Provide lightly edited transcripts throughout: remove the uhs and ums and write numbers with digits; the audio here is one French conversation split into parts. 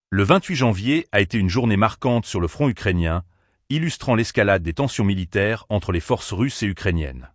Le 28 janvier a été une journée marquante sur le front ukrainien, illustrant l'escalade des tensions militaires entre les forces russes et ukrainiennes.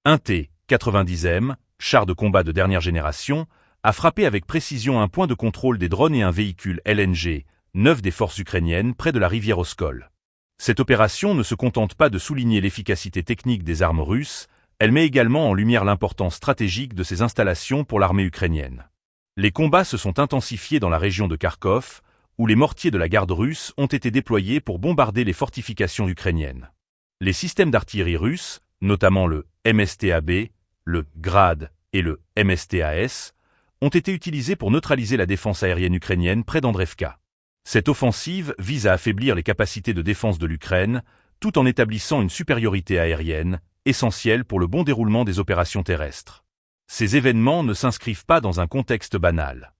Un T-90M, char de combat de dernière génération, a frappé avec précision un point de contrôle des drones et un véhicule LNG, 9 des forces ukrainiennes près de la rivière Oskol. Cette opération ne se contente pas de souligner l'efficacité technique des armes russes, elle met également en lumière l'importance stratégique de ces installations pour l'armée ukrainienne. Les combats se sont intensifiés dans la région de Kharkov, où les mortiers de la garde russe ont été déployés pour bombarder les fortifications ukrainiennes. Les systèmes d'artillerie russes, notamment le MSTAB, le Grad et le MSTAS, ont été utilisés pour neutraliser la défense aérienne ukrainienne près d'Andreevka. Cette offensive vise à affaiblir les capacités de défense de l'Ukraine, tout en établissant une supériorité aérienne, essentielle pour le bon déroulement des opérations terrestres. Ces événements ne s'inscrivent pas dans un contexte banal.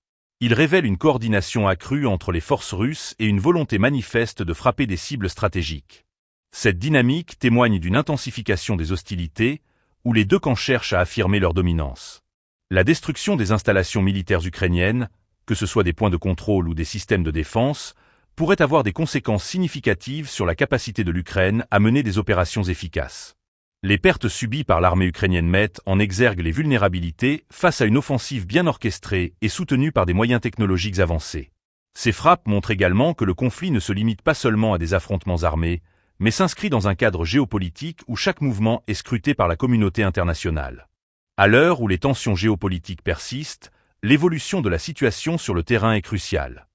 Ils révèlent une coordination accrue entre les forces russes et une volonté manifeste de frapper des cibles stratégiques. Cette dynamique témoigne d'une intensification des hostilités, où les deux camps cherchent à affirmer leur dominance. La destruction des installations militaires ukrainiennes, que ce soit des points de contrôle ou des systèmes de défense, pourrait avoir des conséquences significatives sur la capacité de l'Ukraine à mener des opérations efficaces. Les pertes subies par l'armée ukrainienne mettent en exergue les vulnérabilités face à une offensive bien orchestrée et soutenue par des moyens technologiques avancés. Ces frappes montrent également que le conflit ne se limite pas seulement à des affrontements armés, mais s'inscrit dans un cadre géopolitique où chaque mouvement est scruté par la communauté internationale. À l'heure où les tensions géopolitiques persistent, l'évolution de la situation sur le terrain est cruciale.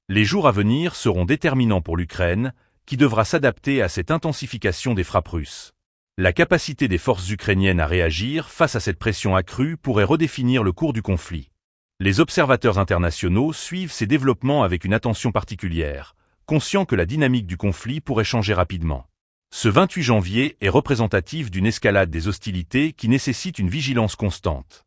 Les jours à venir seront déterminants pour l'Ukraine, qui devra s'adapter à cette intensification des frappes russes. La capacité des forces ukrainiennes à réagir face à cette pression accrue pourrait redéfinir le cours du conflit. Les observateurs internationaux suivent ces développements avec une attention particulière, conscients que la dynamique du conflit pourrait changer rapidement. Ce 28 janvier est représentatif d'une escalade des hostilités qui nécessite une vigilance constante.